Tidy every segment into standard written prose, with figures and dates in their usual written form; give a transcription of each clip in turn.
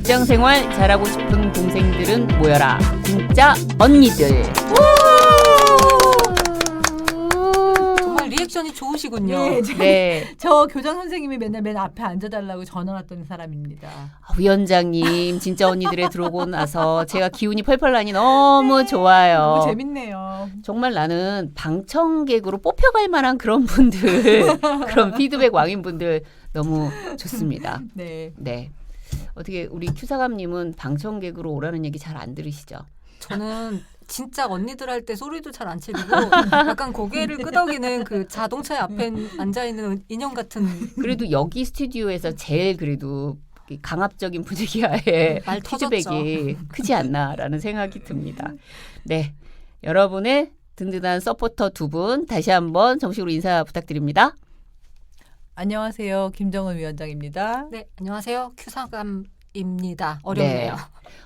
직장 생활 잘하고 싶은 동생들은 모여라. 진짜 언니들. 정말 리액션이 좋으시군요. 네. 저 교장 선생님이 맨날 맨 앞에 앉아달라고 전화 왔던 사람입니다. 위원장님 진짜 언니들에 들어오고 나서 제가 기운이 펄펄 나니 너무 좋아요. 너무 재밌네요. 정말 나는 방청객으로 뽑혀갈 만한 그런 분들, 그런 피드백 왕인분들 너무 좋습니다. 네. 네. 어떻게 우리 큐사감님은 방청객으로 오라는 얘기 잘 안 들으시죠? 저는 진짜 언니들 할 때 소리도 잘 안 치고 약간 고개를 끄덕이는 그 자동차 앞에 앉아있는 인형 같은. 그래도 여기 스튜디오에서 제일 그래도 강압적인 분위기하에 말 피드백이 크지 않나라는 생각이 듭니다. 네, 여러분의 든든한 서포터 두 분 다시 한번 정식으로 인사 부탁드립니다. 안녕하세요. 김정은 위원장입니다. 네, 안녕하세요. 큐사감입니다. 어렵네요. 네.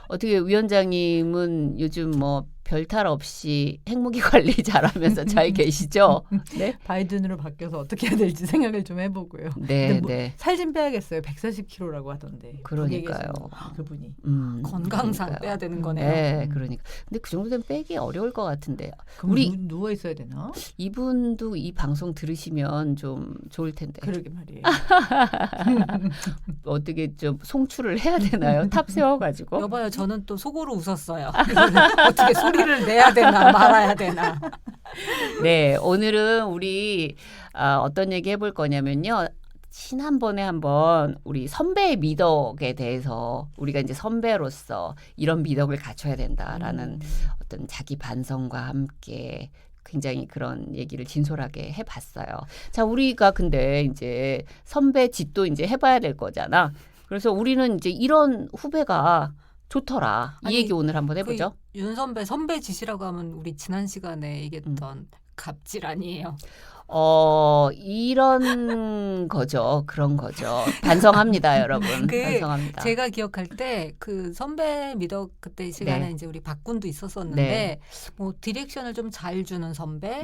어떻게 위원장님은 요즘 뭐 별탈 없이 핵무기 관리 잘하면서 잘 계시죠? 네. 바이든으로 바뀌어서 어떻게 해야 될지 생각을 좀 해보고요. 네, 네. 살 좀 빼야겠어요. 140kg라고 하던데. 그러니까요. 그분이. 건강상 그러니까요. 빼야 되는 거네요. 네, 그러니까. 근데 그 정도 되면 빼기 어려울 것 같은데. 그럼 우리 누워 있어야 되나? 이분도 이 방송 들으시면 좀 좋을 텐데. 그러게 말이에요. 어떻게 좀 송출을 해야 되나요? 탑 세워가지고. 여봐요, 저는 또 속으로 웃었어요. 어떻게 소리를 내야 되나 말아야 되나. 네, 오늘은 우리 어떤 얘기 해볼 거냐면요. 지난번에 한번 우리 선배의 미덕에 대해서 우리가 이제 선배로서 이런 미덕을 갖춰야 된다라는 어떤 자기 반성과 함께 굉장히 그런 얘기를 진솔하게 해봤어요. 자, 우리가 근데 이제 선배 짓도 이제 해봐야 될 거잖아. 그래서 우리는 이제 이런 후배가 좋더라. 이 아니, 얘기 오늘 한번 해보죠. 윤 선배 짓이라고 하면 우리 지난 시간에 얘기했던 갑질 아니에요? 이런 거죠. 그런 거죠. 반성합니다, 여러분. 반성합니다. 제가 기억할 때 그 선배 미덕 그때 시간에 네. 이제 우리 박군도 있었었는데 네. 뭐 디렉션을 좀 잘 주는 선배,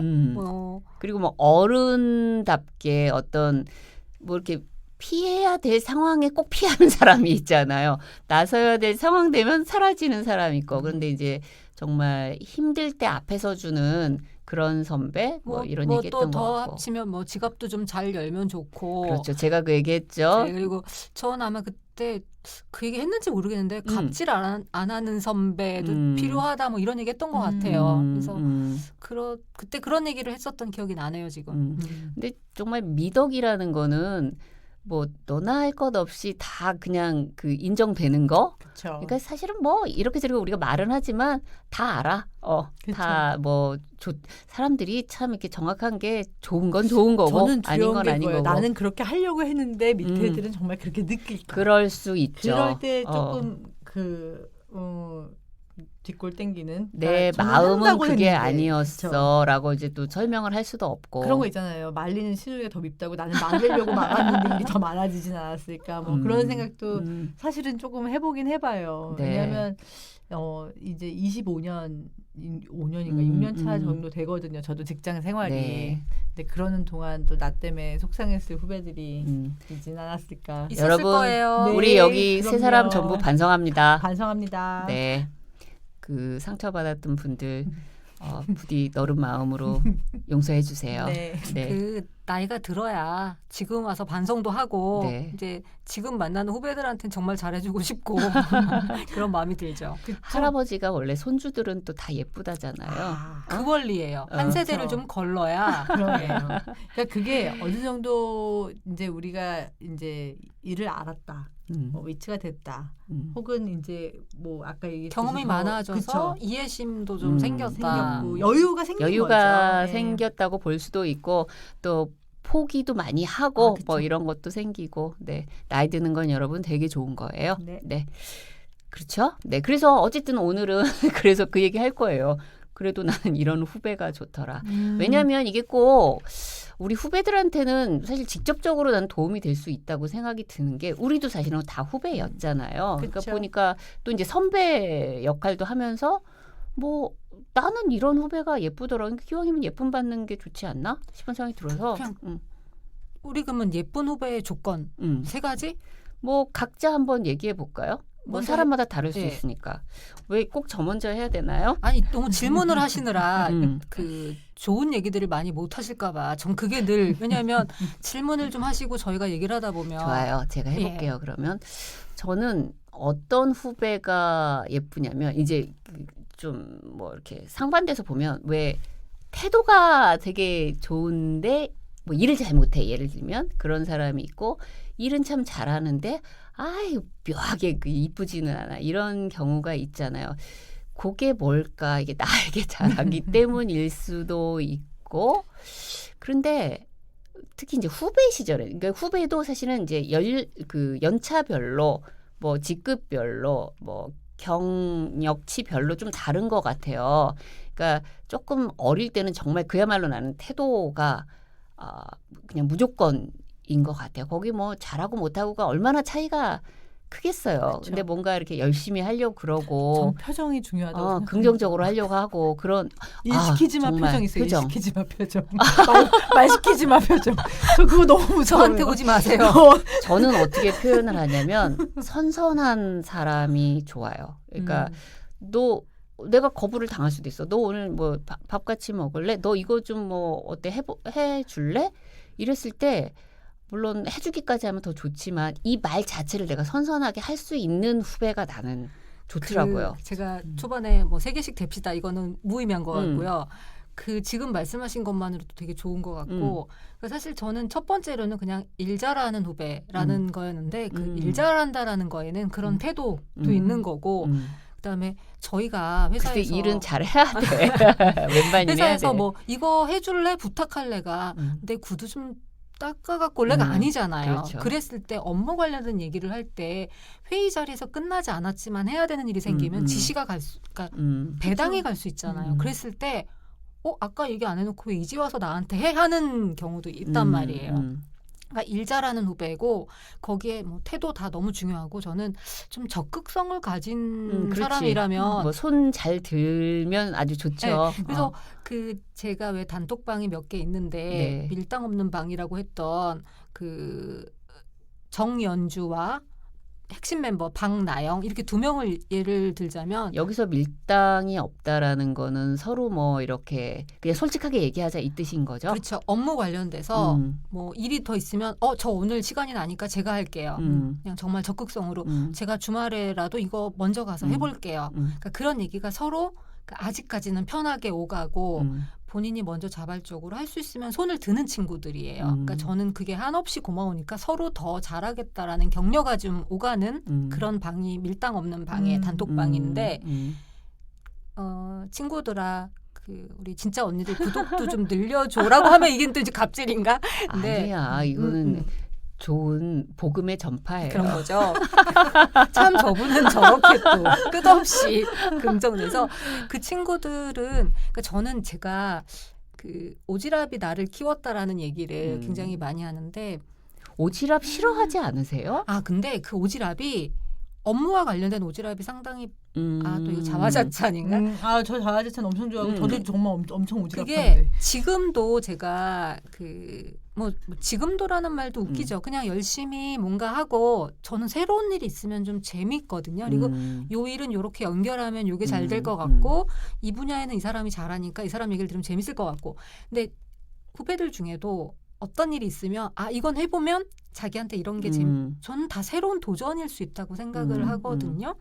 그리고 뭐 어른답게 어떤 뭐 이렇게 피해야 될 상황에 꼭 피하는 사람이 있잖아요. 나서야 될 상황 되면 사라지는 사람이 있고. 그런데 이제 정말 힘들 때 앞에서 주는 그런 선배 뭐 이런 얘기했던 거 더 같고. 합치면 뭐 지갑도 좀 잘 열면 좋고. 그렇죠. 제가 그 얘기했죠. 네, 그리고 전 아마 그때 그 얘기 했는지 모르겠는데 갑질 안 하는 선배도 필요하다 뭐 이런 얘기 했던 것 같아요. 그래서 그때 그런 얘기를 했었던 기억이 나네요 지금. 근데 정말 미덕이라는 거는 뭐 너나 할 것 없이 다 그냥 그 인정되는 거. 그렇죠. 그러니까 사실은 뭐 이렇게 저렇게 우리가 말은 하지만 다 알아. 다 뭐 사람들이 참 이렇게 정확한 게 좋은 건 좋은 거고 저는 아닌 건 아닌 거고. 나는 그렇게 하려고 했는데 밑에 애들은 정말 그렇게 느낄까. 그럴 수 있죠. 그럴 때 조금 뒷골 땡기는. 내 마음은 그게 아니었어라고 이제 또 설명을 할 수도 없고. 그런 거 있잖아요. 말리는 시누이가 더 밉다고 나는 막으려고 막았는데 일이 더 많아지진 않았을까. 뭐 그런 생각도 사실은 조금 해보긴 해봐요. 네. 왜냐하면 이제 5년인가 6년 차 정도 되거든요. 저도 직장 생활이. 네. 근데 그러는 동안 또 나 때문에 속상했을 후배들이 있진 않았을까. 있었을 여러분, 거예요. 네, 우리 여기 그럼요. 세 사람 전부 반성합니다. 반성합니다. 네. 그 상처받았던 분들 부디 너른 마음으로 용서해 주세요. 네. 네. 그 나이가 들어야 지금 와서 반성도 하고 네. 이제 지금 만나는 후배들한테는 정말 잘해주고 싶고 그런 마음이 들죠. 할아버지가 원래 손주들은 또 다 예쁘다잖아요. 그 권리예요. 한 세대를 그렇죠. 좀 걸러야. 그러네요. 그러니까 그게 어느 정도 이제 우리가 이제 일을 알았다. 뭐 위치가 됐다. 혹은 이제 뭐 아까 얘기했듯이 경험이 많아져서 그쵸. 이해심도 좀 생겼다. 생겼고 여유가 생긴 여유가 거죠. 네. 생겼다고 볼 수도 있고 또 포기도 많이 하고 그쵸. 뭐 이런 것도 생기고 네. 나이 드는 건 여러분 되게 좋은 거예요. 네. 네. 그렇죠? 네. 그래서 어쨌든 오늘은 그래서 그 얘기 할 거예요. 그래도 나는 이런 후배가 좋더라. 왜냐하면 이게 꼭 우리 후배들한테는 사실 직접적으로 난 도움이 될 수 있다고 생각이 드는 게 우리도 사실은 다 후배였잖아요. 그러니까 그쵸. 보니까 또 이제 선배 역할도 하면서 뭐 나는 이런 후배가 예쁘더라. 그러니까 기왕이면 예쁨 받는 게 좋지 않나 싶은 생각이 들어서 그냥 우리 그러면 예쁜 후배의 조건 세 가지? 뭐 각자 한번 얘기해 볼까요? 뭐 먼저 사람마다 다를 수 네. 있으니까 왜 꼭 저 먼저 해야 되나요? 아니 너무 질문을 하시느라 음. 그 좋은 얘기들을 많이 못 하실까봐 전 그게 늘 왜냐하면 질문을 좀 하시고 저희가 얘기를 하다 보면 좋아요. 제가 해볼게요. 그러면 저는 어떤 후배가 예쁘냐면 이제 좀 뭐 이렇게 상반돼서 보면 왜 태도가 되게 좋은데 뭐 일을 잘 못해 예를 들면 그런 사람이 있고 일은 참 잘하는데 아이 묘하게 이쁘지는 않아 이런 경우가 있잖아요. 그게 뭘까 이게 나에게 잘하기 때문일 수도 있고 그런데 특히 이제 후배 시절에 그러니까 후배도 사실은 이제 그 연차별로 뭐 직급별로 뭐 경력치별로 좀 다른 것 같아요. 그러니까 조금 어릴 때는 정말 그야말로 나는 태도가 그냥 무조건인 것 같아요. 거기 뭐 잘하고 못하고가 얼마나 차이가 크겠어요. 그렇죠. 근데 뭔가 이렇게 열심히 하려고 그러고 전 표정이 중요하다고 생각합니다. 긍정적으로 하려고 하고 그런 일 시키지 마 정말 표정 있어요. 표정. 일 시키지 마 표정. 말 시키지 마 표정. 저 그거 너무 무서워요. 저한테 오지 마세요. 저는 어떻게 표현을 하냐면 선선한 사람이 좋아요. 그러니까 너 내가 거부를 당할 수도 있어. 너 오늘 뭐 밥 같이 먹을래? 너 이거 좀 뭐 어때 해줄래? 이랬을 때 물론 해주기까지 하면 더 좋지만 이 말 자체를 내가 선선하게 할 수 있는 후배가 나는 좋더라고요. 제가 초반에 뭐 3개씩 댑시다 이거는 무의미한 것 같고요. 그 지금 말씀하신 것만으로도 되게 좋은 것 같고 그러니까 사실 저는 첫 번째로는 그냥 일 잘하는 후배라는 거였는데 그 일 잘한다라는 거에는 그런 태도도 있는 거고 그다음에 저희가 근데 회사에서 일은 잘 해야 돼. 웬만이면 회사에서 해야 돼. 뭐 이거 해줄래 부탁할래가 내 구두 좀 닦아갖고 올래가 아니잖아요. 그렇죠. 그랬을 때 업무 관련된 얘기를 할 때 회의 자리에서 끝나지 않았지만 해야 되는 일이 생기면 지시가 그러니까 배당이 갈 수 있잖아요. 그랬을 때 아까 얘기 안 해놓고 왜 이제 와서 나한테 해? 하는 경우도 있단 말이에요. 그러니까 일 잘하는 후배고 거기에 뭐 태도 다 너무 중요하고 저는 좀 적극성을 가진 사람이라면 뭐 손 잘 들면 아주 좋죠. 네, 그래서 그 제가 왜 단톡방이 몇 개 있는데 밀당 없는 방이라고 했던 그 정연주와 핵심 멤버 박나영 이렇게 2명을 예를 들자면 여기서 밀당이 없다라는 거는 서로 뭐 이렇게 그냥 솔직하게 얘기하자 이 뜻인 거죠. 그렇죠. 업무 관련돼서 뭐 일이 더 있으면 저 오늘 시간이 나니까 제가 할게요. 그냥 정말 적극성으로 제가 주말에라도 이거 먼저 가서 해볼게요. 그러니까 그런 얘기가 서로 아직까지는 편하게 오가고 본인이 먼저 자발적으로 할 수 있으면 손을 드는 친구들이에요. 그러니까 저는 그게 한없이 고마우니까 서로 더 잘하겠다라는 격려가 좀 오가는 그런 방이 밀당 없는 방의 단톡방인데 친구들아 그 우리 진짜 언니들 구독도 좀 늘려줘라고 하면 이게 또 이제 갑질인가? 아니야 이거는 좋은 복음의 전파예요. 그런 거죠. 참 저분은 저렇게 또 끝없이 긍정내서 그 친구들은 그러니까 저는 제가 그 오지랖이 나를 키웠다라는 얘기를 굉장히 많이 하는데 오지랖 싫어하지 않으세요? 근데 그 오지랖이 업무와 관련된 오지랖이 상당히 또 이거 자화자찬인가? 저 자화자찬 엄청 좋아하고 저도 정말 엄청 오지랖한데. 그게 지금도 제가 뭐 지금도라는 말도 웃기죠. 그냥 열심히 뭔가 하고 저는 새로운 일이 있으면 좀 재밌거든요. 그리고 요 일은 요렇게 연결하면 요게 잘 될 것 같고 이 분야에는 이 사람이 잘하니까 이 사람 얘기를 들으면 재밌을 것 같고 근데 후배들 중에도 어떤 일이 있으면 이건 해보면 자기한테 이런 게 저는 다 새로운 도전일 수 있다고 생각을 하거든요.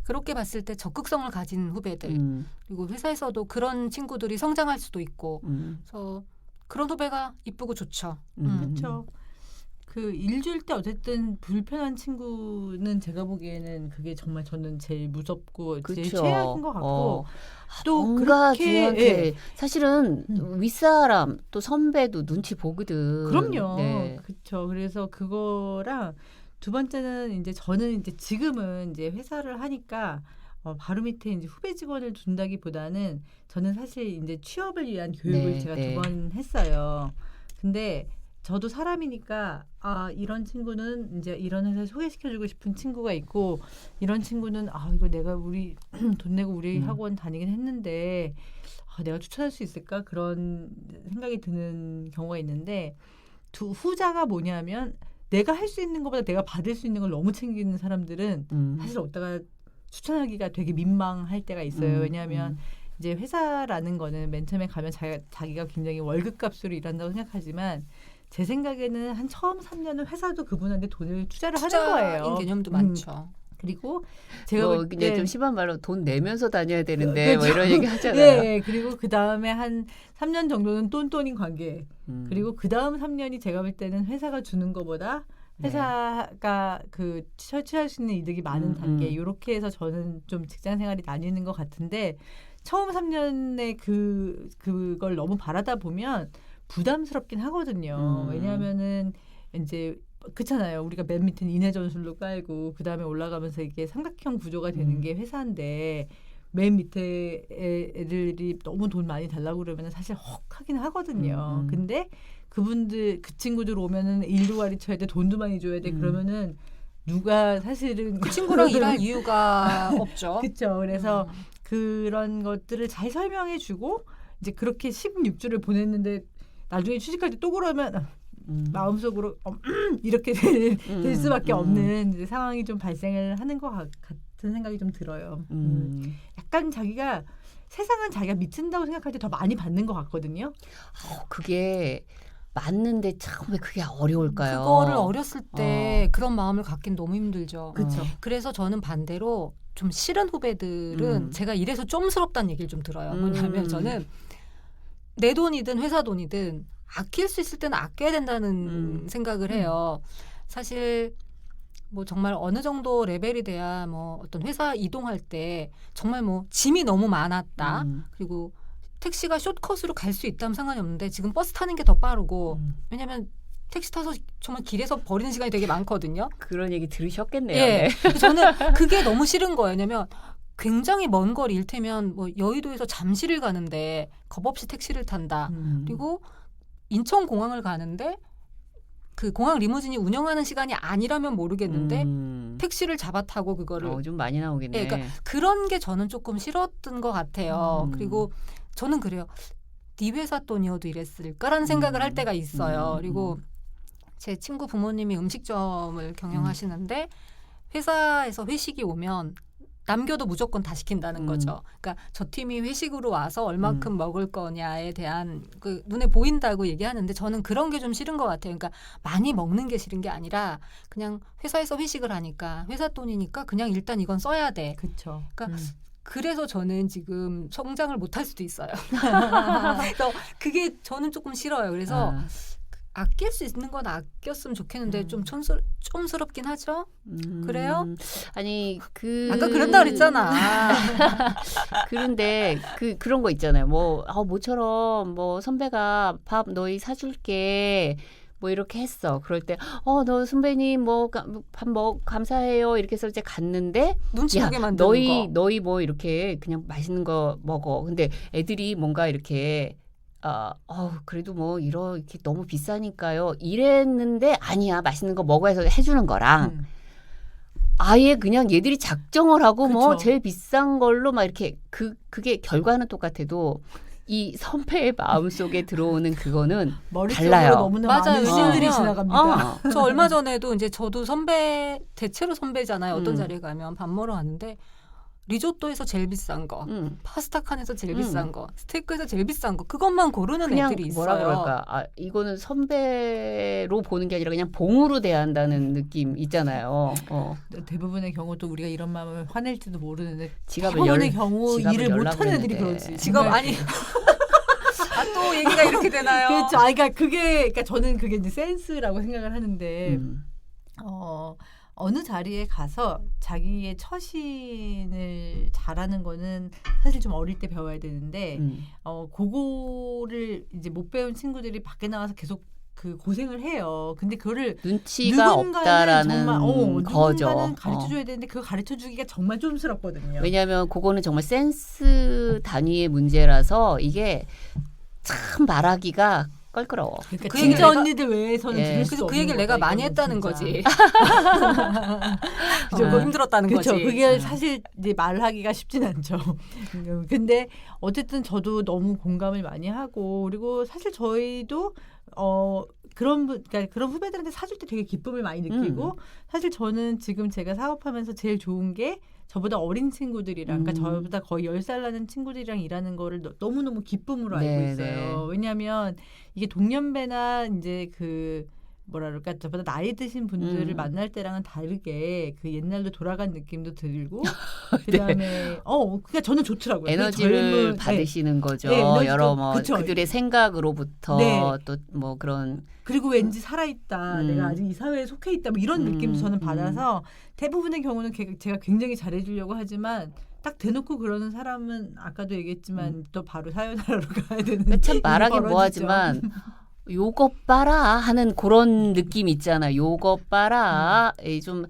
그렇게 봤을 때 적극성을 가진 후배들 그리고 회사에서도 그런 친구들이 성장할 수도 있고 그래서 그런 후배가 이쁘고 좋죠. 그렇죠. 그 일 줄 때 어쨌든 불편한 친구는 제가 보기에는 그게 정말 저는 제일 무섭고 제일 최악인 것 같고 또 뭔가 그렇게 사실은 윗사람 또 선배도 눈치 보거든. 그럼요. 그렇죠. 그래서 그거랑 두 번째는 이제 저는 이제 지금은 이제 회사를 하니까 바로 밑에 이제 후배 직원을 둔다기보다는 저는 사실 이제 취업을 위한 교육을 제가 2번 했어요. 근데 저도 사람이니까 이런 친구는 이제 이런 회사에 소개시켜주고 싶은 친구가 있고 이런 친구는 이거 내가 우리 돈 내고 우리 학원 다니긴 했는데 내가 추천할 수 있을까 그런 생각이 드는 경우가 있는데 후자가 뭐냐면 내가 할 수 있는 것보다 내가 받을 수 있는 걸 너무 챙기는 사람들은 사실 어디다가 추천하기가 되게 민망할 때가 있어요. 왜냐하면 이제 회사라는 거는 맨 처음에 가면 자기가 굉장히 월급값으로 일한다고 생각하지만 제 생각에는 한 처음 3년은 회사도 그분한테 돈을 투자를 하는 거예요. 투자인 개념도 많죠. 그리고 제가 뭐 볼 그냥 때 좀 심한 말로 돈 내면서 다녀야 되는데 뭐 그렇죠. 이런 얘기 하잖아요. 네, 그리고 그 다음에 한 3년 정도는 똔똔인 관계. 그리고 그 다음 3년이 제가 볼 때는 회사가 주는 것보다 회사가 그 취할 수 있는 이득이 많은 단계. 이렇게 해서 저는 좀 직장 생활이 나뉘는 것 같은데 처음 3년에 그걸 너무 바라다 보면 부담스럽긴 하거든요. 왜냐하면은 이제 그렇잖아요. 우리가 맨 밑에는 인해 전술로 깔고 그 다음에 올라가면서 이게 삼각형 구조가 되는 게 회사인데 맨 밑에 애들이 너무 돈 많이 달라고 그러면 사실 헉하긴 하거든요. 근데 그분들 그 친구들 오면은 일도 가르쳐야 돼, 돈도 많이 줘야 돼. 그러면은 누가 사실은 그 친구랑 일할 이유가 없죠. 그렇죠. 그래서 그런 것들을 잘 설명해주고 이제 그렇게 16주를 보냈는데 나중에 취직할 때 또 그러면 마음속으로 이렇게 될 수밖에 없는 이제 상황이 좀 발생을 하는 것 같은 생각이 좀 들어요. 약간 자기가 세상은 자기가 미친다고 생각할 때 더 많이 받는 것 같거든요. 그게 맞는데 참 왜 그게 어려울까요? 그거를 어렸을 때 그런 마음을 갖긴 너무 힘들죠. 그렇죠. 그래서 저는 반대로 좀 싫은 후배들은 제가 이래서 좀스럽다는 얘기를 좀 들어요. 뭐냐면 저는 내 돈이든 회사 돈이든 아낄 수 있을 때는 아껴야 된다는 생각을 해요. 사실 뭐 정말 어느 정도 레벨이 돼야 뭐 어떤 회사 이동할 때 정말 뭐 짐이 너무 많았다. 그리고 택시가 숏컷으로 갈 수 있다면 상관이 없는데 지금 버스 타는 게 더 빠르고 왜냐하면 택시 타서 정말 길에서 버리는 시간이 되게 많거든요. 그런 얘기 들으셨겠네요. 예. 네. 저는 그게 너무 싫은 거예요. 왜냐면 굉장히 먼 거리 일테면 뭐 여의도에서 잠실을 가는데 겁없이 택시를 탄다. 그리고 인천공항을 가는데 그 공항 리무진이 운영하는 시간이 아니라면 모르겠는데 택시를 잡아 타고 그거를 좀 많이 나오겠네. 예, 그러니까 그런 게 저는 조금 싫었던 것 같아요. 그리고 저는 그래요. 네 회사 돈이어도 이랬을까라는 생각을 할 때가 있어요. 그리고 제 친구 부모님이 음식점을 경영하시는데 회사에서 회식이 오면 남겨도 무조건 다 시킨다는 거죠. 그러니까 저 팀이 회식으로 와서 얼마큼 먹을 거냐에 대한 그 눈에 보인다고 얘기하는데 저는 그런 게 좀 싫은 것 같아요. 그러니까 많이 먹는 게 싫은 게 아니라 그냥 회사에서 회식을 하니까 회사 돈이니까 그냥 일단 이건 써야 돼. 그렇죠. 그러니까 그래서 저는 지금 성장을 못할 수도 있어요. 그래서 그게 저는 조금 싫어요. 그래서 아낄 수 있는 건 아꼈으면 좋겠는데 좀 촌스럽긴 하죠. 그래요? 아니 아까 그런다 그랬잖아. 그런데 그런 거 있잖아요. 뭐 모처럼 뭐 선배가 밥 너희 사줄게. 뭐 이렇게 했어. 그럴 때 너 선배님 뭐 밥 감사해요. 이렇게 해서 이제 갔는데 눈치 보게 만드는 거. 너희 뭐 이렇게 그냥 맛있는 거 먹어. 근데 애들이 뭔가 이렇게 그래도 뭐 이렇게 너무 비싸니까요. 이랬는데 아니야. 맛있는 거 먹어 해서 해주는 거랑 아예 그냥 얘들이 작정을 하고 뭐 그쵸. 제일 비싼 걸로 막 이렇게 그게 결과는 똑같아도 이 선배의 마음속에 들어오는 그거는 머릿속으로 달라요. 너무나 맞아요. 많은 신들이 왜냐면 지나갑니다. 저 얼마 전에도 이제 저도 대체로 선배잖아요. 어떤 자리에 가면 밥 먹으러 갔는데 리조또에서 제일 비싼 거, 파스타 칸에서 제일 비싼 거, 스테이크에서 제일 비싼 거 그것만 고르는 그냥 애들이 있어요. 뭐라 그럴까? 이거는 선배로 보는 게 아니라 그냥 봉으로 대한다는 느낌 있잖아요. 대부분의 경우도 우리가 이런 마음을 화낼지도 모르는데 지갑을 대부분의 경우 지갑을 일을 열라고 못하는 애들이 했는데. 그러지. 지금 정말. 아니 또 얘기가 이렇게 되나요? 그렇죠. 그러니까 저는 그게 이제 센스라고 생각을 하는데 어느 자리에 가서 자기의 처신을 잘하는 거는 사실 좀 어릴 때 배워야 되는데 그거를 이제 못 배운 친구들이 밖에 나와서 계속 그 고생을 해요. 근데 그거를 눈치가 없다라는 정말, 거죠. 누군가는 가르쳐줘야 되는데 그거 가르쳐주기가 정말 촌스럽거든요. 왜냐하면 그거는 정말 센스 단위의 문제라서 이게 참 말하기가 껄끄러워. 그러니까 그 진짜 얘기를 언니들 외에서는 들을 수 그래서 그 없는 얘기를 내가 거다, 많이 이거는 했다는 진짜. 거지. 그죠? 그거 힘들었다는 그렇죠. 거지. 그게 사실 이제 말하기가 쉽진 않죠. 근데 어쨌든 저도 너무 공감을 많이 하고 그리고 사실 저희도 그러니까 그런 후배들한테 사줄 때 되게 기쁨을 많이 느끼고 사실 저는 지금 제가 사업하면서 제일 좋은 게 저보다 어린 친구들이랑 그러니까 저보다 거의 10살 나는 친구들이랑 일하는 거를 너무너무 기쁨으로 알고 네, 있어요. 네. 왜냐하면 이게 동년배나 이제 그 뭐라 그럴까 저보다 나이 드신 분들을 만날 때랑은 다르게 그 옛날로 돌아간 느낌도 들고 그다음에 그러니까 저는 좋더라고요. 에너지를 그 받으시는 거죠. 네, 에너지도- 여러 뭐 그쵸. 그들의 생각으로부터 네. 또 뭐 그런 그리고 왠지 살아있다. 내가 아직 이 사회에 속해 있다. 뭐 이런 느낌도 저는 받아서 대부분의 경우는 제가 굉장히 잘해주려고 하지만 딱 대놓고 그러는 사람은 아까도 얘기했지만 또 바로 사연하러 가야 되는 참 일이 말하긴 벌어지죠. 뭐하지만 요것 봐라 하는 그런 느낌 있잖아. 요것 봐라. 좀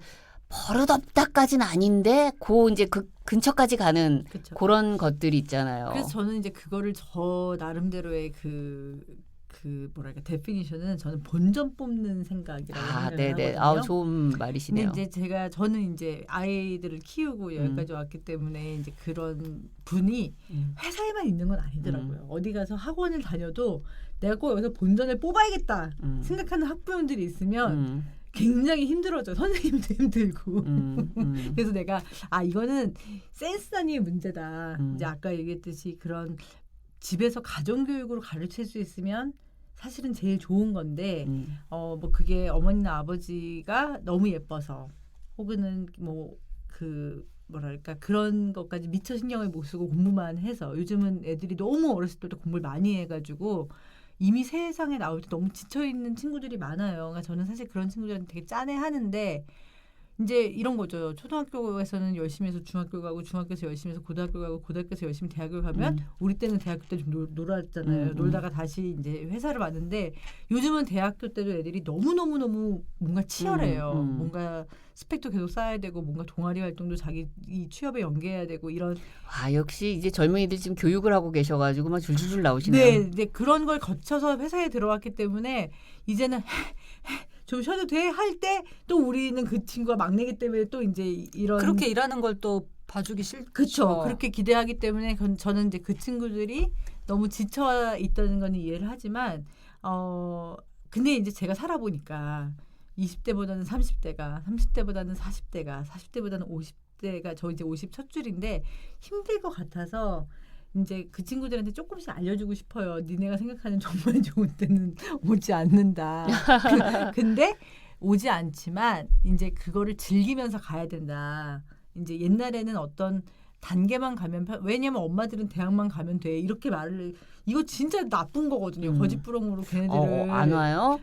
버릇없다까지는 아닌데 이제 그 근처까지 가는 그쵸. 그런 것들이 있잖아요. 그래서 저는 이제 그거를 저 나름대로의 그 뭐랄까 데피니션은 저는 본전 뽑는 생각이라고 생각을 네네. 하거든요. 좋은 말이시네요. 근데 이제 저는 이제 아이들을 키우고 여기까지 왔기 때문에 이제 그런 분이 회사에만 있는 건 아니더라고요. 어디 가서 학원을 다녀도 내가 꼭 여기서 본전을 뽑아야겠다 생각하는 학부형들이 있으면 굉장히 힘들어져. 선생님도 힘들고. 그래서 내가 이거는 센스 단위의 문제다. 이제 아까 얘기했듯이 그런 집에서 가정교육으로 가르칠 수 있으면 사실은 제일 좋은 건데 뭐 그게 어머니나 아버지가 너무 예뻐서 혹은 뭐 뭐랄까 그런 것까지 미처 신경을 못 쓰고 공부만 해서 요즘은 애들이 너무 어렸을 때부터 공부를 많이 해가지고 이미 세상에 나올 때 너무 지쳐있는 친구들이 많아요. 그러니까 저는 사실 그런 친구들한테 되게 짠해하는데 이제 이런 거죠. 초등학교에서는 열심히 해서 중학교 가고 중학교에서 열심히 해서 고등학교 가고 고등학교에서 열심히 대학을 가면 우리 때는 대학교 때 좀 놀았잖아요. 놀다가 다시 이제 회사를 왔는데 요즘은 대학교 때도 애들이 너무 뭔가 치열해요. 뭔가 스펙도 계속 쌓아야 되고 뭔가 동아리 활동도 자기 이 취업에 연계해야 되고 이런 역시 이제 젊은이들 지금 교육을 하고 계셔가지고 막 줄줄줄 나오시네요. 네, 그런 걸 거쳐서 회사에 들어왔기 때문에 이제는 좀 쉬어도 돼 할 때 또 우리는 그 친구가 막내기 때문에 또 이제 이런 그렇게 일하는 걸 또 봐주기 싫죠. 그렇죠. 그렇게 기대하기 때문에 저는 이제 그 친구들이 너무 지쳐 있다는 건 이해를 하지만 근데 이제 제가 살아보니까 20대보다는 30대가 30대보다는 40대가 40대보다는 50대가 저 이제 50 첫 줄인데 힘들 것 같아서 이제 그 친구들한테 조금씩 알려주고 싶어요. 니네가 생각하는 정말 좋은 때는 오지 않는다. 근데 오지 않지만 이제 그거를 즐기면서 가야 된다. 이제 옛날에는 어떤 단계만 가면 왜냐면 엄마들은 대학만 가면 돼 이렇게 말을 이거 진짜 나쁜 거거든요. 거짓부렁으로 걔네들을 안 와요?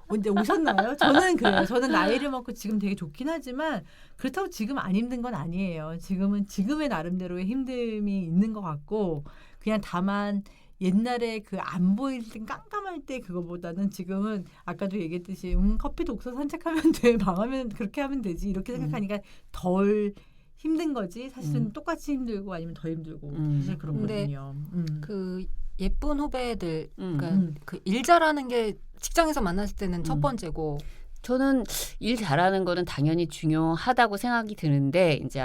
언제 오셨나요? 저는 그래요. 저는 나이를 먹고 지금 되게 좋긴 하지만 그렇다고 지금 안 힘든 건 아니에요. 지금은 지금의 나름대로의 힘듦이 있는 것 같고 그냥 다만 옛날에 그 안 보일 때 깜깜할 때 그거보다는 지금은 아까도 얘기했듯이 커피 독서 산책하면 돼. 방하면 그렇게 하면 되지. 이렇게 생각하니까 덜 힘든 거지. 사실은 똑같이 힘들고 아니면 더 힘들고 사실 그렇거든요. 그 예쁜 후배들 그러니까 그 일 잘하는 게 직장에서 만났을 때는 첫 번째고 저는 일 잘하는 거는 당연히 중요하다고 생각이 드는데 이제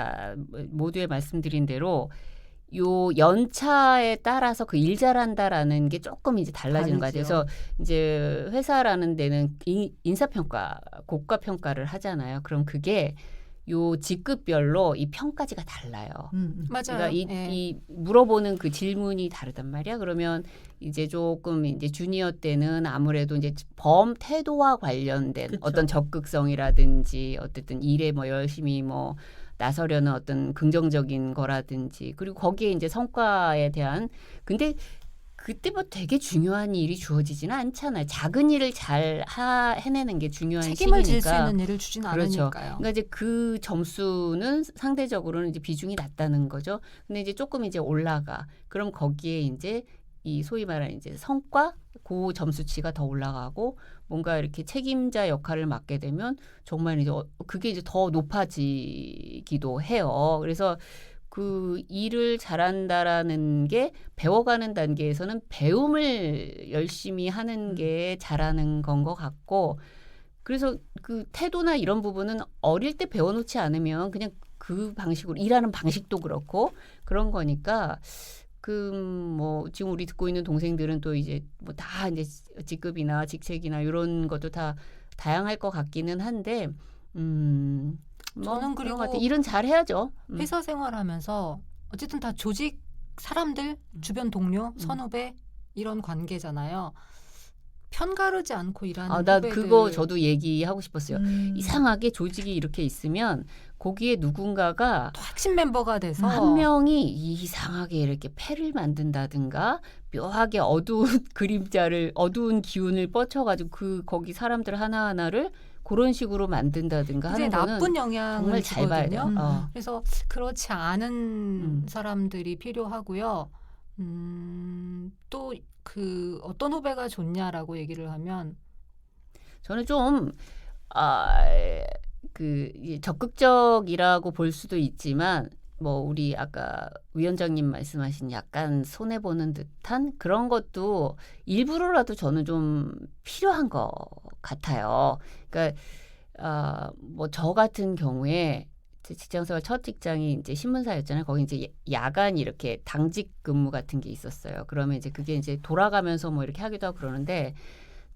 모두에 말씀드린 대로 요 연차에 따라서 그 일 잘한다라는 게 조금 이제 달라지는 것 같아요. 그래서 이제 회사라는 데는 인사평가, 고과평가를 하잖아요. 그럼 그게 요 직급별로 이 평가지가 달라요. 맞아요. 그러니까 이 물어보는 그 질문이 다르단 말이야. 그러면 이제 조금 이제 주니어 때는 아무래도 이제 태도와 관련된 그쵸. 어떤 적극성이라든지 어쨌든 일에 뭐 열심히 뭐 나서려는 어떤 긍정적인 거라든지 그리고 거기에 이제 성과에 대한 근데 그때 뭐 되게 중요한 일이 주어지지는 않잖아요. 작은 일을 잘 해내는 게 중요한 책임을 질 수 시기니까. 있는 일을 주진 그렇죠. 않으니까요. 그러니까 이제 그 점수는 상대적으로는 이제 비중이 낮다는 거죠. 근데 이제 조금 이제 올라가. 그럼 거기에 이제 이 소위 말하는 이제 성과, 그 점수치가 더 올라가고 뭔가 이렇게 책임자 역할을 맡게 되면 정말 이제 그게 이제 더 높아지기도 해요. 그래서 그 일을 잘한다라는 게 배워가는 단계에서는 배움을 열심히 하는 게 잘하는 건 것 같고 그래서 그 태도나 이런 부분은 어릴 때 배워놓지 않으면 그냥 그 방식으로 일하는 방식도 그렇고 그런 거니까 뭐 지금 우리 듣고 있는 동생들은 또 이제 뭐 다 이제 직급이나 직책이나 이런 것도 다 다양할 것 같기는 한데 뭐 저는 그런 그리고 것 같아요. 일은 잘 해야죠. 회사 생활하면서 어쨌든 다 조직 사람들, 주변 동료, 선후배 이런 관계잖아요. 편가르지 않고 일하는 나 후배들. 그거 저도 얘기하고 싶었어요. 음. 이상하게 조직이 이렇게 있으면 거기에 누군가가 또 핵심 멤버가 돼서 한 명이 이상하게 이렇게 패를 만든다든가 묘하게 어두운 그림자를 어두운 기운을 뻗쳐가지고 거기 사람들 하나하나를 그런 식으로 만든다든가 이제 하는 거는 나쁜 영향을 정말 잘 봐야 돼요. 주거든요. 그래서 그렇지 않은 음. 사람들이 필요하고요. 또 그 어떤 후배가 좋냐라고 얘기를 하면 저는 좀 적극적이라고 볼 수도 있지만 뭐 우리 아까 위원장님 말씀하신 약간 손해 보는 듯한 그런 것도 일부러라도 저는 좀 필요한 것 같아요. 그러니까 뭐 저 같은 경우에 제 직장생활 첫 직장이 이제 신문사였잖아요. 거기 이제 야간 이렇게 당직 근무 같은 게 있었어요. 그러면 이제 그게 이제 돌아가면서 뭐 이렇게 하기도 하고 그러는데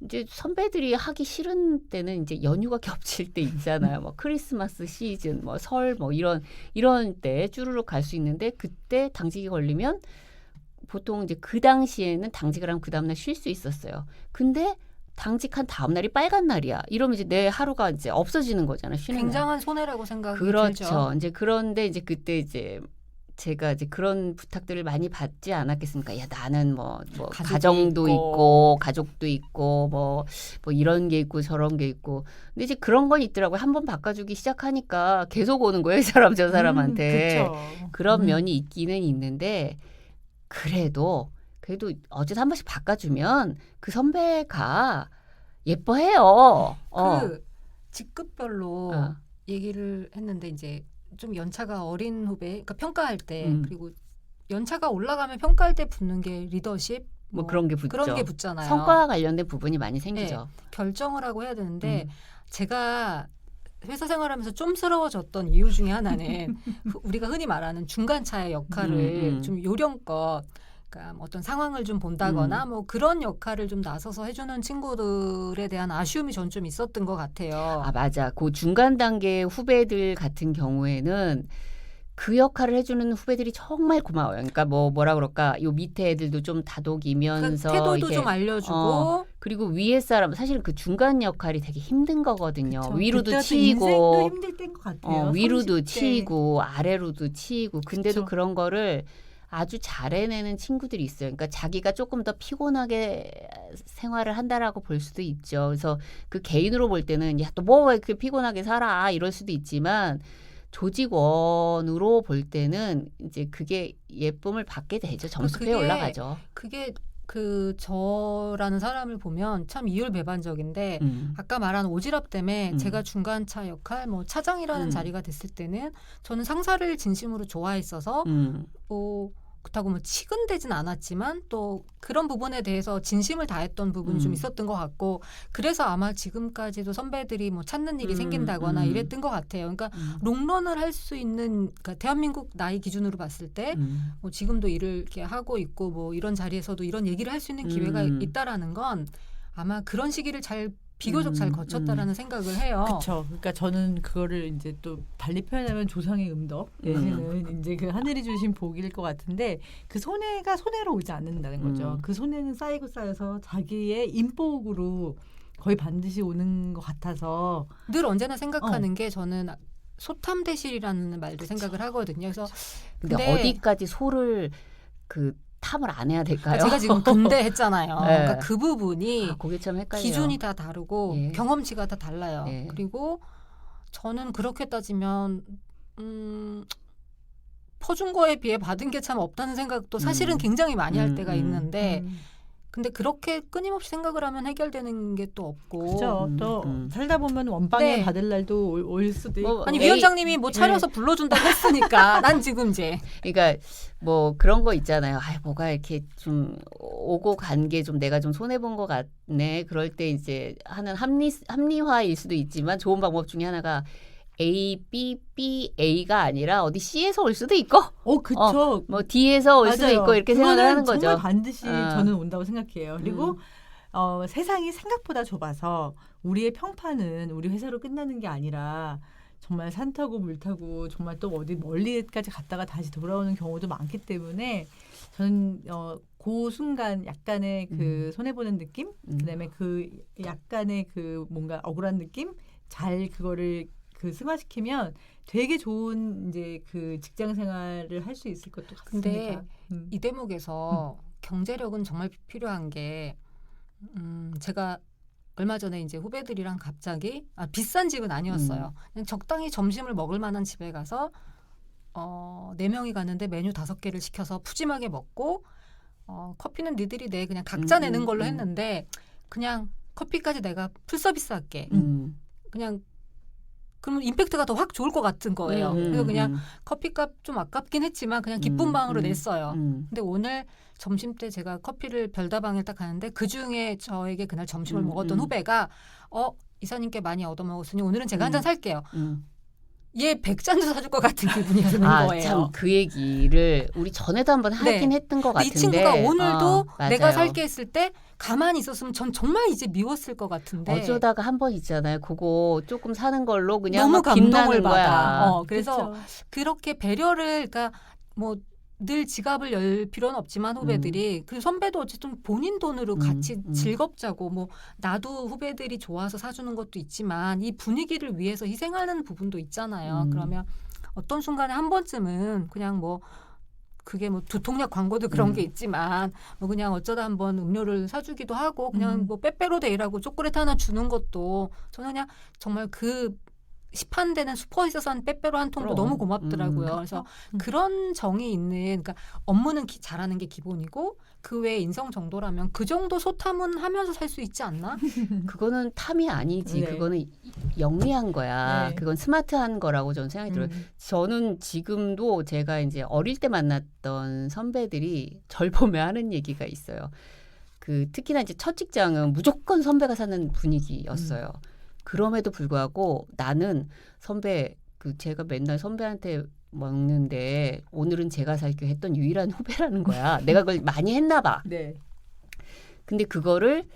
이제 선배들이 하기 싫은 때는 이제 연휴가 겹칠 때 있잖아요. 뭐 크리스마스 시즌, 뭐 설, 뭐 이런 때 쭈루룩 갈 수 있는데 그때 당직이 걸리면 보통 이제 그 당시에는 당직을 하면 그 다음날 쉴 수 있었어요. 근데 당직한 다음 날이 빨간 날이야. 이러면 이제 내 하루가 이제 없어지는 거잖아요. 쉬는 굉장한 날. 손해라고 생각이 그렇죠. 들죠. 이제 그런데 이제 그때 이제 제가 이제 그런 부탁들을 많이 받지 않았겠습니까? 야, 나는 뭐 가정도 있고 가족도 있고 뭐 이런 게 있고 저런 게 있고. 근데 이제 그런 건 있더라고요. 한번 바꿔주기 시작하니까 계속 오는 거예요. 이 사람 저 사람한테. 그쵸. 그런 면이 있기는 있는데 그래도 어쨌든 한 번씩 바꿔주면 그 선배가 예뻐해요. 그 직급별로 어. 얘기를 했는데 이제 좀 연차가 어린 후배, 그러니까 평가할 때 그리고 연차가 올라가면 평가할 때 붙는 게 리더십 뭐 그런 게 붙죠. 그런 게 붙잖아요. 성과와 관련된 부분이 많이 생기죠. 결정을 하고 해야 되는데 제가 회사 생활하면서 쫌스러워졌던 이유 중에 하나는 우리가 흔히 말하는 중간차의 역할을 좀 요령껏 그러니까 어떤 상황을 좀 본다거나 뭐 그런 역할을 좀 나서서 해주는 친구들에 대한 아쉬움이 전 좀 있었던 것 같아요. 맞아. 그 중간 단계 후배들 같은 경우에는 그 역할을 해주는 후배들이 정말 고마워요. 그러니까 뭐라 그럴까, 요 밑에 애들도 좀 다독이면서 그러니까 태도도 이게, 좀 알려주고 그리고 위에 사람 사실은 그 중간 역할이 되게 힘든 거거든요. 그쵸. 위로도 그때가 또 치이고, 인생도 힘들 때인 것 같아요. 위로도 30대. 치이고 아래로도 치이고, 근데도 그쵸. 그런 거를 아주 잘 해내는 친구들이 있어요. 그러니까 자기가 조금 더 피곤하게 생활을 한다라고 볼 수도 있죠. 그래서 그 개인으로 볼 때는 야, 또 뭐 왜 이렇게 피곤하게 살아 이럴 수도 있지만 조직원으로 볼 때는 이제 그게 예쁨을 받게 되죠. 점수표에 올라가죠. 그게 그 저라는 사람을 보면 참 이율배반적인데 아까 말한 오지랖 때문에 제가 중간차 역할 뭐 차장이라는 자리가 됐을 때는 저는 상사를 진심으로 좋아했어서 뭐 그렇다고 뭐 치근대진 않았지만 또 그런 부분에 대해서 진심을 다했던 부분이 좀 있었던 것 같고 그래서 아마 지금까지도 선배들이 뭐 찾는 일이 생긴다거나 이랬던 것 같아요. 그러니까 롱런을 할 수 있는 그러니까 대한민국 나이 기준으로 봤을 때 뭐 지금도 일을 이렇게 하고 있고 뭐 이런 자리에서도 이런 얘기를 할 수 있는 기회가 있다라는 건 아마 그런 시기를 비교적 잘 거쳤다라는 생각을 해요. 그렇죠. 그러니까 저는 그거를 이제 또 달리 표현하면 조상의 음덕 내지는 이제 그 하늘이 주신 복일 것 같은데 그 손해가 손해로 오지 않는다는 거죠. 그 손해는 쌓이고 쌓여서 자기의 인복으로 거의 반드시 오는 것 같아서 늘 언제나 생각하는 게 저는 소탐대실이라는 말도 생각을 하거든요. 그래서 근데 어디까지 소를 탐을 안 해야 될까요? 제가 지금 근대 했잖아요. 네. 그러니까 그 부분이 그게 참 헷갈려요. 기준이 다 다르고 예. 경험치가 다 달라요. 예. 그리고 저는 그렇게 따지면 퍼준 거에 비해 받은 게 참 없다는 생각도 사실은 굉장히 많이 할 때가 있는데 근데 그렇게 끊임없이 생각을 하면 해결되는 게 또 없고 그렇죠. 또 살다 보면 원방에 네. 받을 날도 올 수도 있고 아니 위원장님이 뭐 차려서 불러준다고 했으니까 난 지금 이제 그러니까 뭐 그런 거 있잖아요. 뭐가 이렇게 좀 오고 간 게 좀 내가 좀 손해 본 것 같네. 그럴 때 이제 하는 합리화일 수도 있지만 좋은 방법 중에 하나가 A, B, B, A가 아니라 어디 C에서 올 수도 있고, 그쵸. 뭐 D에서 올 수도 맞아요. 있고 이렇게 생각을 그거는 하는 거죠. 정말 반드시 어. 저는 온다고 생각해요. 그리고 세상이 생각보다 좁아서 우리의 평판은 우리 회사로 끝나는 게 아니라 정말 산 타고 물 타고 정말 또 어디 멀리까지 갔다가 다시 돌아오는 경우도 많기 때문에 저는 그 순간 약간의 그 손해보는 느낌, 그다음에 그 약간의 그 뭔가 억울한 느낌, 잘 그거를 그 승화시키면 되게 좋은 이제 그 직장 생활을 할 수 있을 것도 같습니다. 근데 이 대목에서 경제력은 정말 필요한 게 제가 얼마 전에 이제 후배들이랑 갑자기 비싼 집은 아니었어요. 그냥 적당히 점심을 먹을 만한 집에 가서 4명이 갔는데 메뉴 5개를 시켜서 푸짐하게 먹고 커피는 니들이 내 그냥 각자 내는 걸로 했는데 그냥 커피까지 내가 풀서비스 할게. 그냥 그러면 임팩트가 더 확 좋을 것 같은 거예요. 그래서 그냥 커피값 좀 아깝긴 했지만 그냥 기쁜 방으로 냈어요. 근데 오늘 점심 때 제가 커피를 별다방에 딱 가는데 그중에 저에게 그날 점심을 먹었던 후배가 이사님께 많이 얻어먹었으니 오늘은 제가 한 잔 살게요. 얘 100잔도 사줄 것 같은 기분이 드는 거예요. 참 그 얘기를 우리 전에도 한번 하긴 했던 것 같은데 이 친구가 오늘도 내가 맞아요. 살게 했을 때 가만히 있었으면 전 정말 이제 미웠을 것 같은데 어쩌다가 한 번 있잖아요. 그거 조금 사는 걸로 그냥 너무 막 감동을 빛나는 받아. 거야. 그래서 그쵸. 그렇게 배려를 그러니까 뭐 늘 지갑을 열 필요는 없지만 후배들이 그 선배도 어쨌든 본인 돈으로 같이 즐겁자고 뭐 나도 후배들이 좋아서 사주는 것도 있지만 이 분위기를 위해서 희생하는 부분도 있잖아요. 그러면 어떤 순간에 한 번쯤은 그냥 뭐 그게 뭐 두통약 광고도 그런 게 있지만 뭐 그냥 어쩌다 한번 음료를 사주기도 하고 그냥 뭐 빼빼로 데이라고 초콜릿 하나 주는 것도 저는 그냥 정말 그 시판되는 슈퍼에서 산 빼빼로 한 통도 너무 고맙더라고요. 그래서 그런 정이 있는 그러니까 업무는 잘하는 게 기본이고 그 외에 인성 정도라면 그 정도 소탐은 하면서 살 수 있지 않나? 그거는 탐이 아니지. 네. 그거는 영리한 거야. 네. 그건 스마트한 거라고 저는 생각이 들어요. 저는 지금도 제가 이제 어릴 때 만났던 선배들이 절 보며 하는 얘기가 있어요. 그 특히나 이제 첫 직장은 무조건 선배가 사는 분위기였어요. 그럼에도 불구하고 나는 선배 제가 맨날 선배한테 먹는데 오늘은 제가 살게 했던 유일한 후배라는 거야. 내가 그걸 많이 했나 봐. 네. 근데 그거를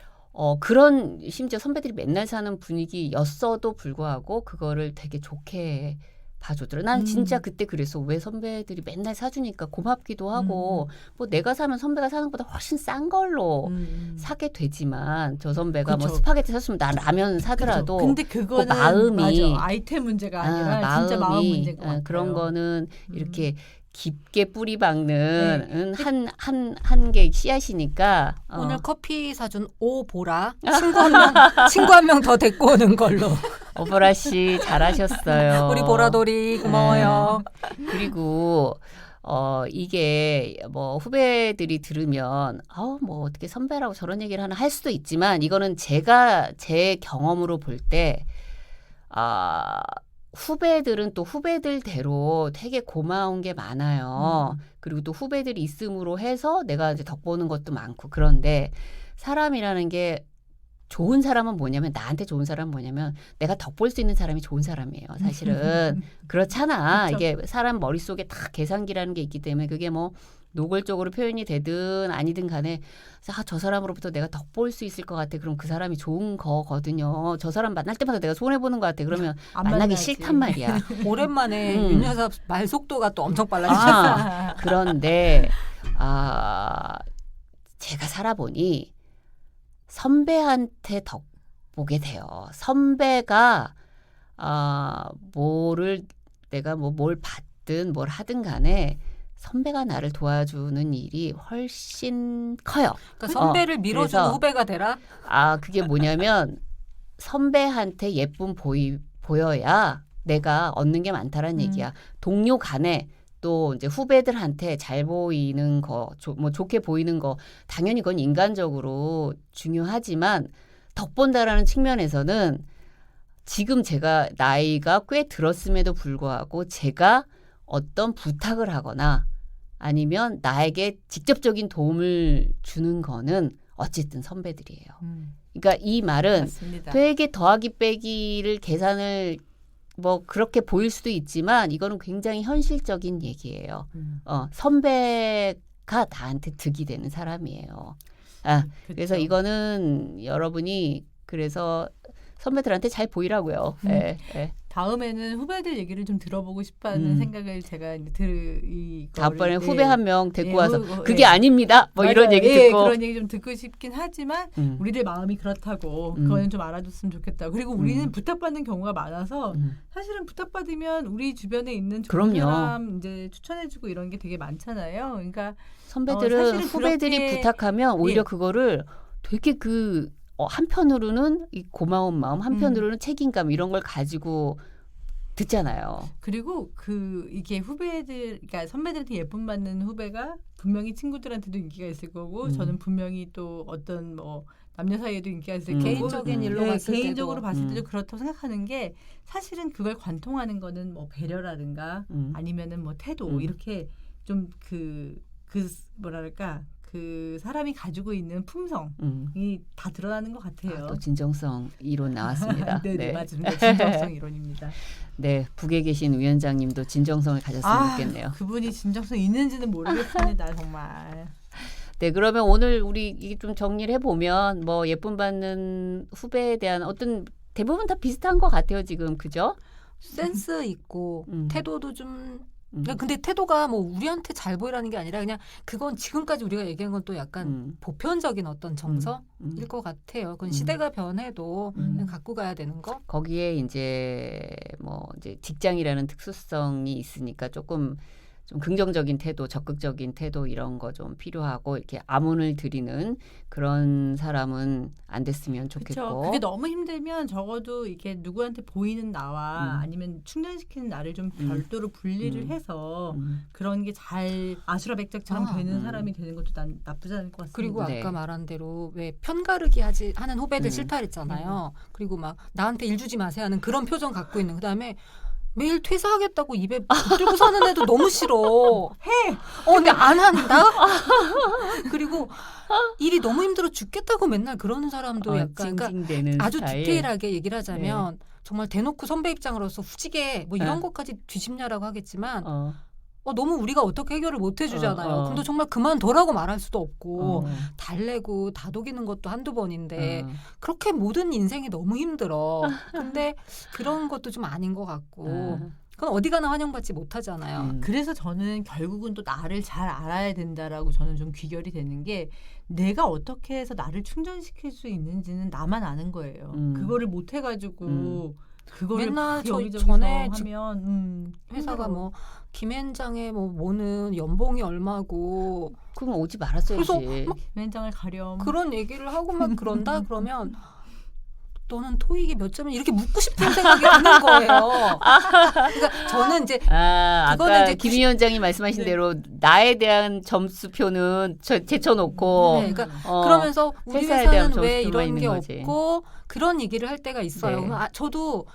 그런 심지어 선배들이 맨날 사는 분위기였어도 불구하고 그거를 되게 좋게 봐주더라. 난 진짜 그때 그래서 왜 선배들이 맨날 사주니까 고맙기도 하고 뭐 내가 사면 선배가 사는 것보다 훨씬 싼 걸로 사게 되지만 저 선배가 뭐 그쵸. 스파게티 샀으면 나 라면 사더라도 근데 그거는 마음이 맞아. 아이템 문제가 아니라 진짜 마음 문제인 것 같아요. 그런 거는 이렇게 깊게 뿌리 박는 한 개 씨앗이니까 오늘 커피 사준 오보라 친구 한 명 더 데리고 오는 걸로. 오보라 씨 잘하셨어요. 우리 보라돌이 고마워요. 그리고 이게 뭐 후배들이 들으면 뭐 어떻게 선배라고 저런 얘기를 하나 할 수도 있지만 이거는 제가 제 경험으로 볼 때 후배들은 또 후배들대로 되게 고마운 게 많아요. 그리고 또 후배들이 있음으로 해서 내가 이제 덕보는 것도 많고 그런데 사람이라는 게 좋은 사람은 뭐냐면 나한테 좋은 사람은 뭐냐면 내가 덕볼 수 있는 사람이 좋은 사람이에요. 사실은 그렇잖아. 그렇죠. 이게 사람 머릿속에 다 계산기라는 게 있기 때문에 그게 뭐 노골적으로 표현이 되든 아니든 간에 저 사람으로부터 내가 덕볼 수 있을 것 같아. 그럼 그 사람이 좋은 거거든요. 저 사람 만날 때마다 내가 손해보는 것 같아. 그러면 안 만나기 만나지. 싫단 말이야. 오랜만에 윤 여사 말 속도가 또 엄청 빨라지셨어요. 그런데 제가 살아보니 선배한테 덕보게 돼요. 선배가 내가 뭘 받든 뭘 하든 간에 선배가 나를 도와주는 일이 훨씬 커요. 그러니까 선배를 밀어주는 그래서 후배가 되라. 그게 뭐냐면 선배한테 예쁨 보여야 내가 얻는 게 많다라는 얘기야. 동료 간에 또 이제 후배들한테 잘 보이는 거, 뭐 좋게 보이는 거 당연히 그건 인간적으로 중요하지만 덕본다라는 측면에서는 지금 제가 나이가 꽤 들었음에도 불구하고 제가 어떤 부탁을 하거나 아니면 나에게 직접적인 도움을 주는 거는 어쨌든 선배들이에요. 그러니까 이 말은 맞습니다. 되게 더하기 빼기를 계산을 뭐 그렇게 보일 수도 있지만 이거는 굉장히 현실적인 얘기예요. 선배가 나한테 득이 되는 사람이에요. 그래서 이거는 여러분이 그래서 선배들한테 잘 보이라고요. 예, 예. 다음에는 후배들 얘기를 좀 들어보고 싶어하는 생각을 제가 이제 다음번에 후배 한 명 데리고 와서 그게 아닙니다. 뭐 맞아요. 이런 얘기 듣고 그런 얘기 좀 듣고 싶긴 하지만 우리들 마음이 그렇다고 그거는 좀 알아줬으면 좋겠다. 그리고 우리는 부탁받는 경우가 많아서 사실은 부탁받으면 우리 주변에 있는 좋은 그럼요. 사람 이제 추천해주고 이런 게 되게 많잖아요. 그러니까 선배들은 사실은 후배들이 그렇게, 부탁하면 오히려 그거를 되게 한편으로는 이 고마운 마음, 한편으로는 책임감 이런 걸 가지고 듣잖아요. 그리고 이게 후배들, 그러니까 선배들한테 예쁨 받는 후배가 분명히 친구들한테도 인기가 있을 거고, 저는 분명히 또 어떤 뭐 남녀 사이에도 인기가 있을 거고, 개인적인 일로 봤을 개인적으로 때도. 봤을 때도 그렇다고 생각하는 게 사실은 그걸 관통하는 거는 뭐 배려라든가 아니면은 뭐 태도 이렇게 좀 뭐랄까. 그 사람이 가지고 있는 품성이 다 드러나는 것 같아요. 또 진정성 이론 나왔습니다. 네, 맞습니다. 진정성 이론입니다. 네, 북에 계신 위원장님도 진정성을 가졌으면 좋겠네요. 그분이 진정성 있는지는 모르겠습니다. 정말. 네, 그러면 오늘 우리 이게 좀 정리를 해보면 뭐 예쁨 받는 후배에 대한 어떤 대부분 다 비슷한 것 같아요. 지금 그죠? 센스 있고 태도도 좀 근데 태도가 뭐 우리한테 잘 보이라는 게 아니라 그냥 그건 지금까지 우리가 얘기한 건 또 약간 보편적인 어떤 정서일 것 같아요. 그건 시대가 변해도 그냥 갖고 가야 되는 거. 거기에 이제 직장이라는 특수성이 있으니까 조금 좀 긍정적인 태도, 적극적인 태도 이런 거 좀 필요하고 이렇게 아문을 드리는 그런 사람은 안 됐으면 좋겠고. 그렇죠. 그게 너무 힘들면 적어도 이렇게 누구한테 보이는 나와 아니면 충전시키는 나를 좀 별도로 분리를 해서 그런 게 잘 아수라백작처럼 되는 사람이 되는 것도 난 나쁘지 않을 것 같습니다. 그리고 네. 아까 말한 대로 왜 편가르기 하는 후배들 싫다 그랬잖아요. 그리고 막 나한테 일 주지 마세요 하는 그런 표정 갖고 있는 그다음에 매일 퇴사하겠다고 입에 붙들고 사는 애도 너무 싫어. 해. 근데 안 한다. 그리고 일이 너무 힘들어 죽겠다고 맨날 그러는 사람도 약간 찡찡대는 아주 스타일. 디테일하게 얘기를 하자면 정말 대놓고 선배 입장으로서 후지게 뭐 이런 것까지 뒤집냐라고 하겠지만 너무 우리가 어떻게 해결을 못 해주잖아요. 근데 정말 그만둬라고 말할 수도 없고 달래고 다독이는 것도 한두 번인데 그렇게 모든 인생이 너무 힘들어. 근데 그런 것도 좀 아닌 것 같고 그건 어디 가나 환영받지 못하잖아요. 그래서 저는 결국은 또 나를 잘 알아야 된다라고 저는 좀 귀결이 되는 게 내가 어떻게 해서 나를 충전시킬 수 있는지는 나만 아는 거예요. 그거를 못 해가지고 그거를 맨날 저 여기저기서 전에 하면 회사가 뭐 김현장에 뭐는 연봉이 얼마고 그럼 오지 말았어야지. 김현장을 가렴. 그런 얘기를 하고 막 그런다 그러면 너는 토익이 몇 점이야 이렇게 묻고 싶은 생각이 드는 거예요. 그러니까 저는 이제 아까 이제 김 위원장이 말씀하신 대로 나에 대한 점수표는 제쳐놓고 그러니까 그러면서 우리 회사에 대한 회사는 왜 점수표만 이런 게 있는 거지. 없고 그런 얘기를 할 때가 있어요. 네. 그러면 저도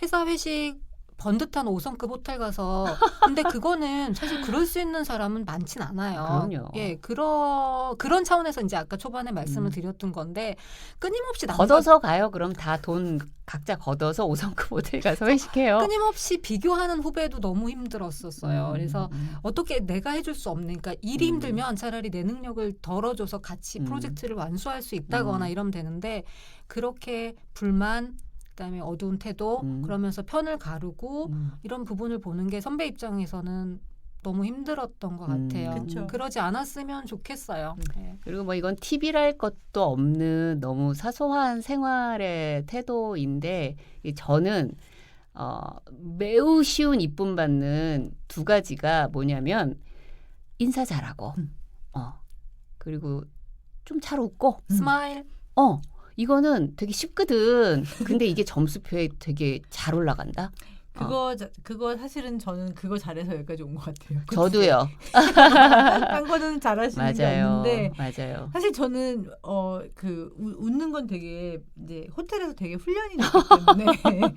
회사 회식 번듯한 5성급 호텔 가서 근데 그거는 사실 그럴 수 있는 사람은 많진 않아요. 그럼요. 예, 그런 차원에서 이제 아까 초반에 말씀을 드렸던 건데 끊임없이 걷어서 가요. 그럼 다 돈 각자 걷어서 5성급 호텔 가서 회식해요. 끊임없이 비교하는 후배도 너무 힘들었었어요. 그래서 어떻게 내가 해줄 수 없는 그러니까 일이 힘들면 차라리 내 능력을 덜어줘서 같이 프로젝트를 완수할 수 있다거나 이러면 되는데 그렇게 불만 그다음에 어두운 태도 그러면서 편을 가르고 이런 부분을 보는 게 선배 입장에서는 너무 힘들었던 것 같아요. 그쵸. 그러지 않았으면 좋겠어요. 네. 그리고 뭐 이건 팁이랄 것도 없는 너무 사소한 생활의 태도인데 저는 매우 쉬운 이쁨 받는 두 가지가 뭐냐면 인사 잘하고 그리고 좀 잘 웃고 스마일. 이거는 되게 쉽거든. 근데 이게 점수표에 되게 잘 올라간다. 그거 사실은 저는 그거 잘해서 여기까지 온 것 같아요. 저도요. 딴 거는 잘하시는 게 맞아요. 없는데 맞아요. 사실 저는 웃는 건 되게 이제 호텔에서 되게 훈련이 됐기 때문에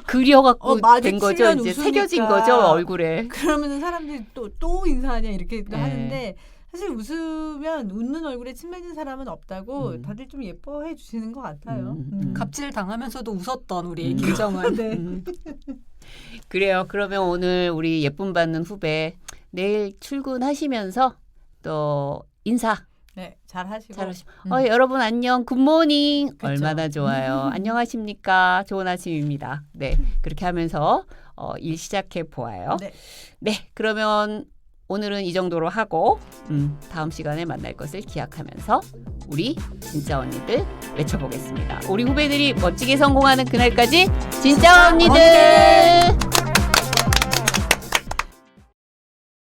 그려갖고 된 거죠. 마주치면 이제 웃으니까. 새겨진 거죠 얼굴에. 그러면은 사람들이 또 인사하냐 이렇게 네. 하는데 사실 웃으면 웃는 얼굴에 침 맺은 사람은 없다고 다들 좀 예뻐해 주시는 것 같아요. 갑질 당하면서도 웃었던 우리 김정은. 네. 그래요. 그러면 오늘 우리 예쁨 받는 후배 내일 출근하시면서 또 인사 네, 잘 하시고. 잘하시고. 여러분 안녕. 굿모닝. 그쵸. 얼마나 좋아요. 안녕하십니까. 좋은 아침입니다. 네, 그렇게 하면서 일 시작해 보아요. 네. 네, 그러면 오늘은 이 정도로 하고 다음 시간에 만날 것을 기약하면서 우리 진짜 언니들 외쳐보겠습니다. 우리 후배들이 멋지게 성공하는 그날까지 진짜 언니들!